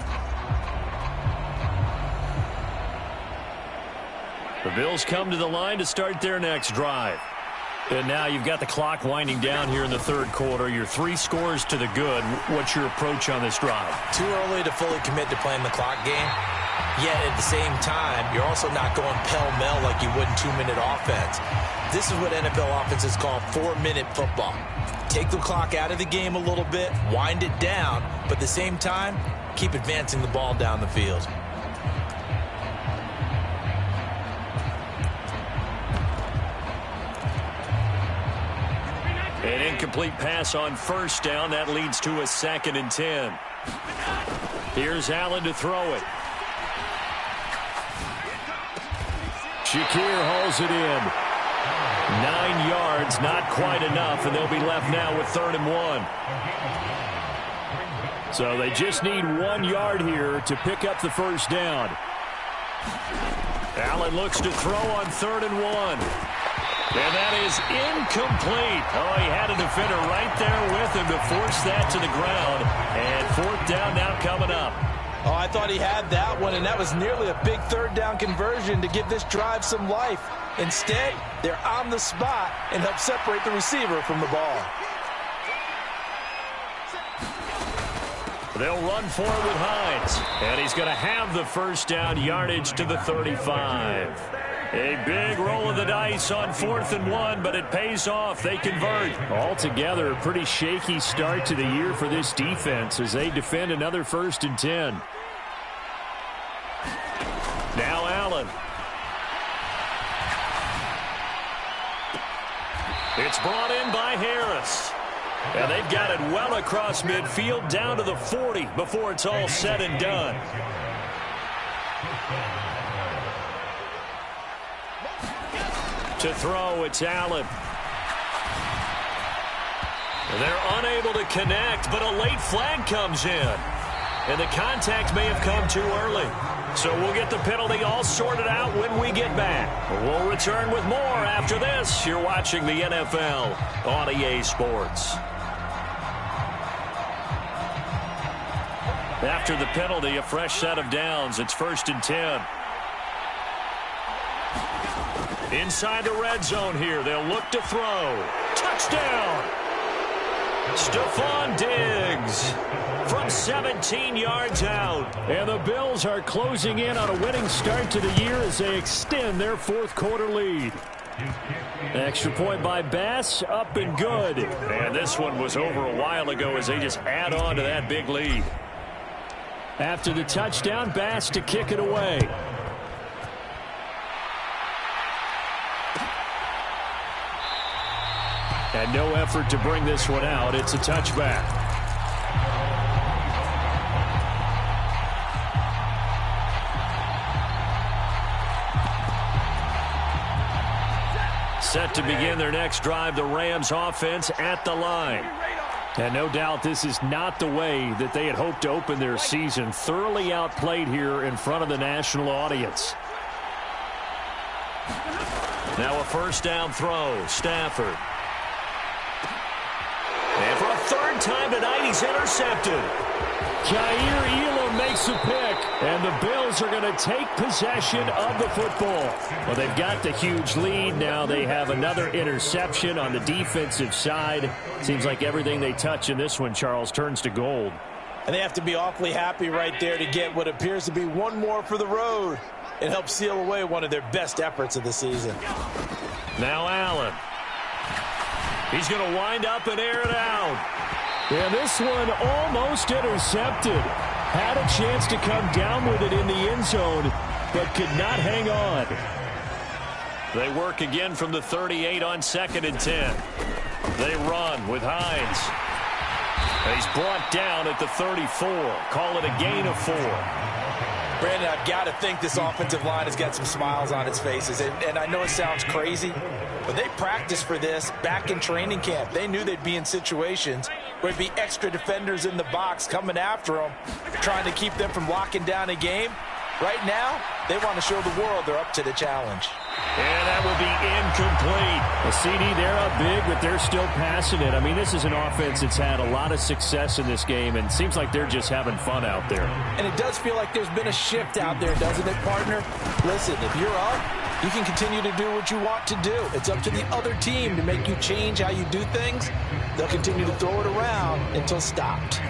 The Bills come to the line to start their next drive. And now you've got the clock winding down here in the third quarter. You're 3 scores to the good. What's your approach on this drive? Too early to fully commit to playing the clock game. Yet at the same time, you're also not going pell-mell like you would in 2-minute offense. This is what NFL offenses call 4-minute football. Take the clock out of the game a little bit, wind it down, but at the same time, keep advancing the ball down the field. An incomplete pass on first down. That leads to a 2nd and 10. Here's Allen to throw it. Shakir hauls it in. 9 yards, not quite enough, and they'll be left now with 3rd and 1. So they just need 1 yard here to pick up the first down. Allen looks to throw on 3rd and 1. And that is incomplete. Oh, he had a defender right there with him to force that to the ground. And 4th down now coming up. Oh, I thought he had that one, and that was nearly a big 3rd down conversion to give this drive some life. Instead, they're on the spot and help separate the receiver from the ball. They'll run for it with Hines. And he's going to have the first down, yardage to the 35. A big roll of the dice on 4th and 1, but it pays off. They convert. Altogether, a pretty shaky start to the year for this defense as they defend another 1st and 10. Now Allen. It's brought in by Harris. And they've got it well across midfield down to the 40 before it's all said and done. To throw, it's Allen. They're unable to connect, but a late flag comes in. And the contact may have come too early. So we'll get the penalty all sorted out when we get back. We'll return with more after this. You're watching the NFL on EA Sports. After the penalty, a fresh set of downs. It's 1st and 10. Inside the red zone here. They'll look to throw. Touchdown! Stephon Diggs from 17 yards out. And the Bills are closing in on a winning start to the year as they extend their 4th quarter lead. Extra point by Bass, up and good. And this one was over a while ago as they just add on to that big lead. After the touchdown, Bass to kick it away. And no effort to bring this one out. It's a touchback. Set to begin their next drive, the Rams offense at the line. And no doubt this is not the way that they had hoped to open their season. Thoroughly outplayed here in front of the national audience. Now a first down throw. Stafford. And for a third time tonight, he's intercepted. Jair Elam makes a pick, and the Bills are going to take possession of the football. Well, they've got the huge lead. Now they have another interception on the defensive side. Seems like everything they touch in this one, Charles, turns to gold. And they have to be awfully happy right there to get what appears to be one more for the road. It helps seal away one of their best efforts of the season. Now Allen. He's going to wind up and air it out. Yeah, this one almost intercepted. Had a chance to come down with it in the end zone, but could not hang on. They work again from the 38 on 2nd and 10. They run with Hines. And he's brought down at the 34. Call it a gain of 4. Brandon, I've got to think this offensive line has got some smiles on its faces. And I know it sounds crazy, but they practiced for this back in training camp. They knew they'd be in situations where there'd be extra defenders in the box coming after them, trying to keep them from locking down a game. Right now, they want to show the world they're up to the challenge. And that will be incomplete. A CD, they're up big, but they're still passing it. I mean, this is an offense that's had a lot of success in this game, and seems like they're just having fun out there. And it does feel like there's been a shift out there, doesn't it, partner? Listen, if you're up, you can continue to do what you want to do. It's up to the other team to make you change how you do things. They'll continue to throw it around until stopped.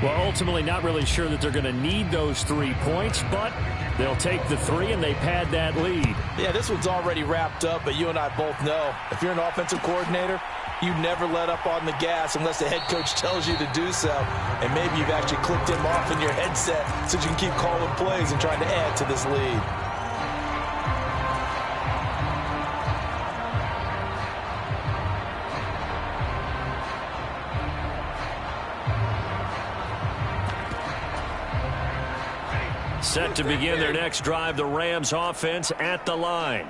Well, ultimately, not really sure that they're going to need those 3 points, but they'll take the 3 and they pad that lead. Yeah, this one's already wrapped up, but you and I both know if you're an offensive coordinator, you never let up on the gas unless the head coach tells you to do so. And maybe you've actually clicked him off in your headset so you can keep calling plays and trying to add to this lead. Set to begin their next drive, the Rams offense at the line.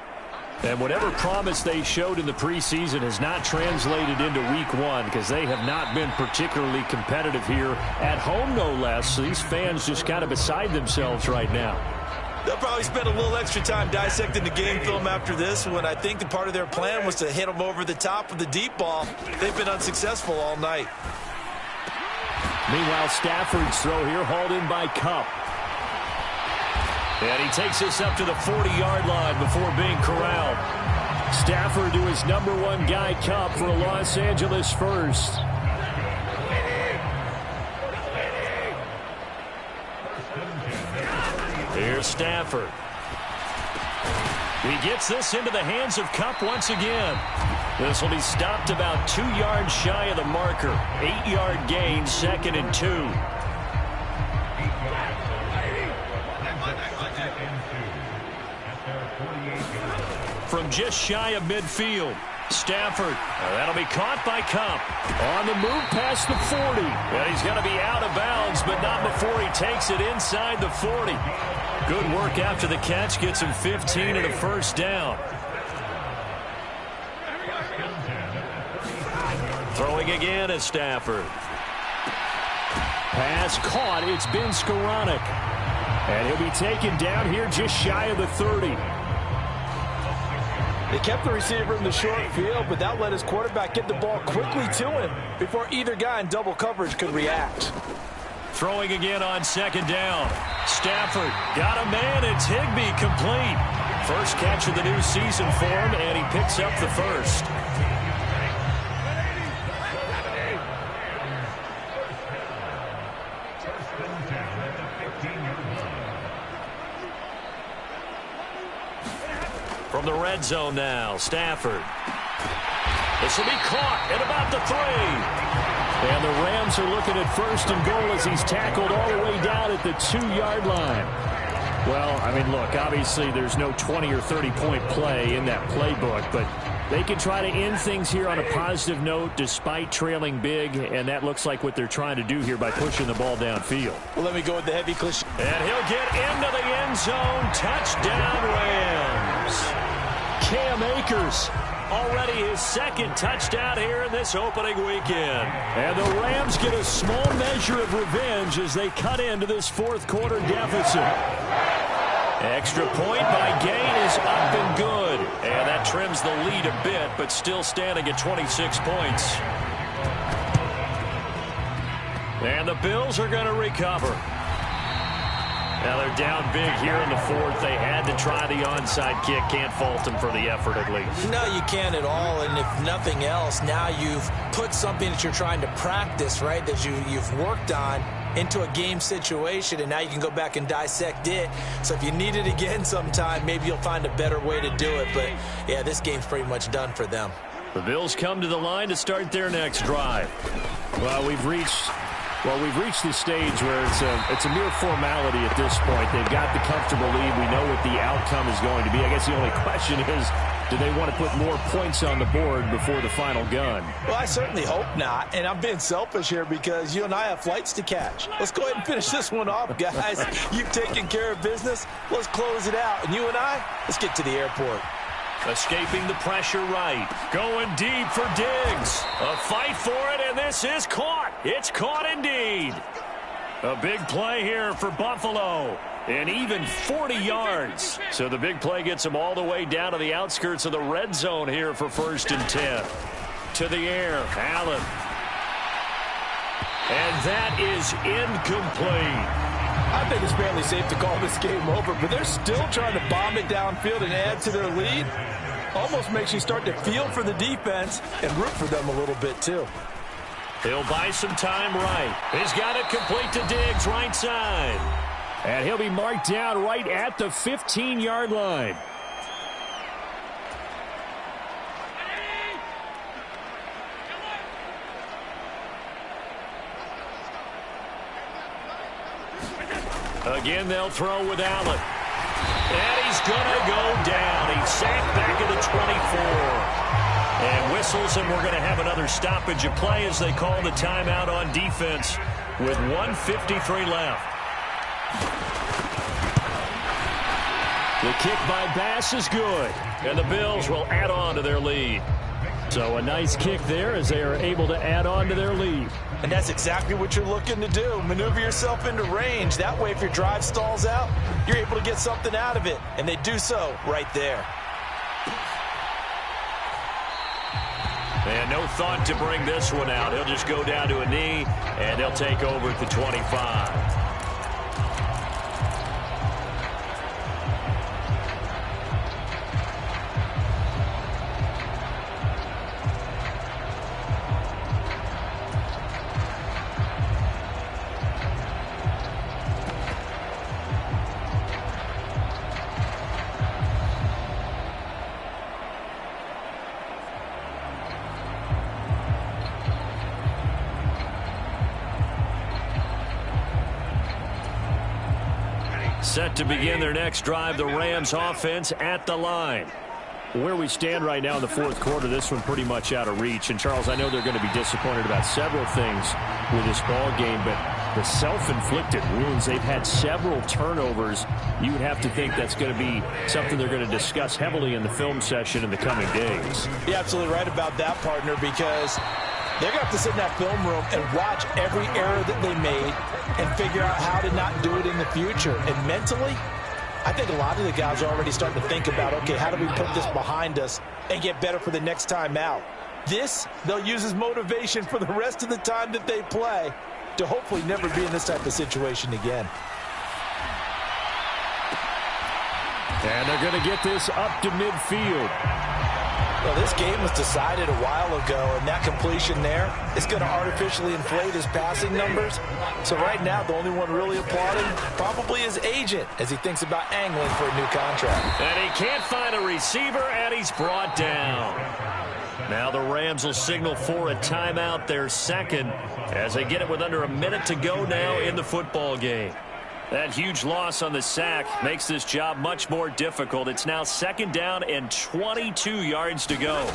And whatever promise they showed in the preseason has not translated into week 1 because they have not been particularly competitive here at home, no less. So these fans just kind of beside themselves right now. They'll probably spend a little extra time dissecting the game film after this one. I think the part of their plan was to hit them over the top of the deep ball. They've been unsuccessful all night. Meanwhile, Stafford's throw here hauled in by Kupp. And he takes this up to the 40-yard line before being corralled. Stafford to his number 1 guy, Kupp, for a Los Angeles first. Here's Stafford. He gets this into the hands of Kupp once again. This will be stopped about 2 yards shy of the marker. 8-yard gain, 2nd and 2. From just shy of midfield, Stafford. That'll be caught by Kupp. On the move past the 40. And he's going to be out of bounds, but not before he takes it inside the 40. Good work after the catch. Gets him 15 and a first down. Throwing again is Stafford. Pass caught. It's been Skoranek. And he'll be taken down here just shy of the 30. They kept the receiver in the short field, but that let his quarterback get the ball quickly to him before either guy in double coverage could react. Throwing again on 2nd down. Stafford got a man. It's Higbee complete. First catch of the new season for him, and he picks up the first. From the red zone now, Stafford. This will be caught at about the 3. And the Rams are looking at 1st and goal as he's tackled all the way down at the 2-yard line. Well, I mean, look, obviously there's no 20 or 30-point play in that playbook, but they can try to end things here on a positive note despite trailing big, and that looks like what th're trying to do here by pushing the ball downfield. Well, let me go with the heavy cliche. And he'll get into the end zone. Touchdown, Rams. Cam Akers Akers. Already his second touchdown here in this opening weekend. And the Rams get a small measure of revenge as they cut into this fourth quarter deficit. Extra point by Gain is up and good. And that trims the lead a bit, but still standing at 26 points. And the Bills are going to recover. Now they're down big here in the fourth. They had to try the onside kick. Can't fault them for the effort at least. No, you can't at all. And if nothing else, now you've put something that you're trying to practice, right, that you've worked on into a game situation, and now you can go back and dissect it. So if you need it again sometime, maybe you'll find a better way to do it. But, yeah, this game's pretty much done for them. The Bills come to the line to start their next drive. Well, we've reached the stage where it's a mere formality at this point. They've got the comfortable lead. We know what the outcome is going to be. I guess the only question is, do they want to put more points on the board before the final gun? Well, I certainly hope not. And I'm being selfish here because you and I have flights to catch. Let's go ahead and finish this one off, guys. You've taken care of business. Let's close it out. And you and I, let's get to the airport. Escaping the pressure right. Going deep for Diggs. A fight for it, and this is caught. It's caught indeed. A big play here for Buffalo. And even 40 yards. So the big play gets them all the way down to the outskirts of the red zone here for 1st and 10. To the air, Allen. And that is incomplete. I think it's fairly safe to call this game over, but they're still trying to bomb it downfield and add to their lead. Almost makes you start to feel for the defense and root for them a little bit, too. He'll buy some time right. He's got it complete to Diggs, right side. And he'll be marked down right at the 15-yard line. Again, they'll throw with Allen. And he's going to go down. He's sacked back at the 24. And whistles, and we're going to have another stoppage of play as they call the timeout on defense with 1:53 left. The kick by Bass is good. And the Bills will add on to their lead. So a nice kick there as they are able to add on to their lead. And that's exactly what you're looking to do. Maneuver yourself into range. That way, if your drive stalls out, you're able to get something out of it. And they do so right there. And no thought to bring this one out. He'll just go down to a knee, and they'll take over at the 25. Set to begin their next drive, the Rams offense at the line. Where we stand right now in the fourth quarter, this one pretty much out of reach. And, Charles, I know they're going to be disappointed about several things with this ball game, but the self-inflicted wounds, they've had several turnovers. You would have to think that's going to be something they're going to discuss heavily in the film session in the coming days. You're absolutely right about that, partner, because they're going to have to sit in that film room and watch every error that they made and figure out how to not do it in the future. And mentally, I think a lot of the guys are already starting to think about, okay, how do we put this behind us and get better for the next time out? This, they'll use as motivation for the rest of the time that they play to hopefully never be in this type of situation again. And they're going to get this up to midfield. Well, this game was decided a while ago, and that completion there is going to artificially inflate his passing numbers. So right now, the only one really applauding probably his agent as he thinks about angling for a new contract. And he can't find a receiver, and he's brought down. Now the Rams will signal for a timeout, their second, as they get it with under a minute to go now in the football game. That huge loss on the sack makes this job much more difficult. It's now 2nd down and 22 yards to go.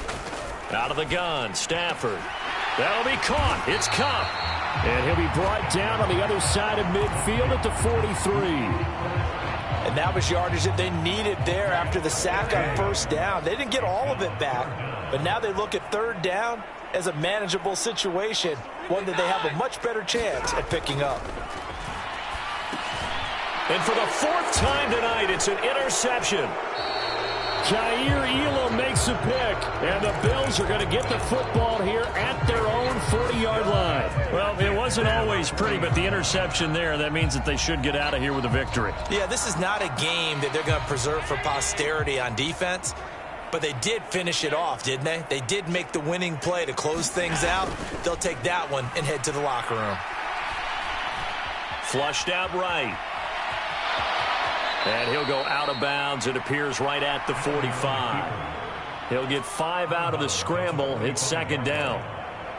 Out of the gun, Stafford. That'll be caught. It's Kupp. And he'll be brought down on the other side of midfield at the 43. And that was yardage that they needed there after the sack on first down. They didn't get all of it back, but now they look at third down as a manageable situation, one that they have a much better chance at picking up. And for the fourth time tonight, it's an interception. Jair Elam makes a pick, and the Bills are going to get the football here at their own 40-yard line. Well, it wasn't always pretty, but the interception there, that means that they should get out of here with a victory. Yeah, this is not a game that they're going to preserve for posterity on defense, but they did finish it off, didn't they? They did make the winning play to close things out. They'll take that one and head to the locker room. Flushed out right. And he'll go out of bounds. It appears right at the 45. He'll get 5 out of the scramble. It's second down.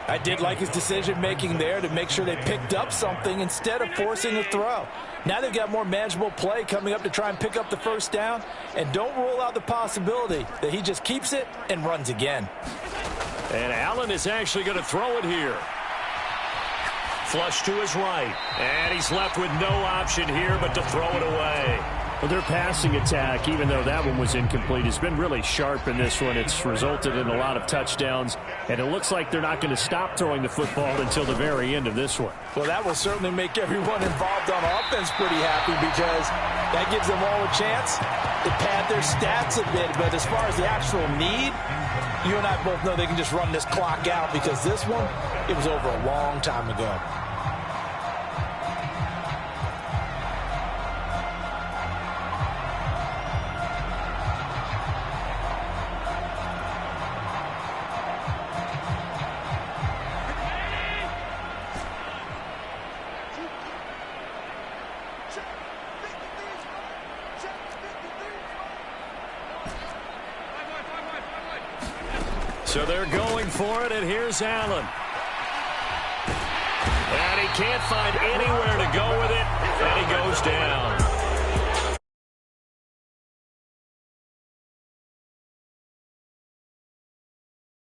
I did like his decision-making there to make sure they picked up something instead of forcing a throw. Now they've got more manageable play coming up to try and pick up the first down. And don't rule out the possibility that he just keeps it and runs again. And Allen is actually going to throw it here. Flush to his right. And he's left with no option here but to throw it away. Well, their passing attack, even though that one was incomplete, has been really sharp in this one. It's resulted in a lot of touchdowns, and it looks like they're not going to stop throwing the football until the very end of this one. Well, that will certainly make everyone involved on offense pretty happy because that gives them all a chance to pad their stats a bit. But as far as the actual need, you and I both know they can just run this clock out because this one, it was over a long time ago. So they're going for it, and here's Allen. And he can't find anywhere to go with it, and he goes down.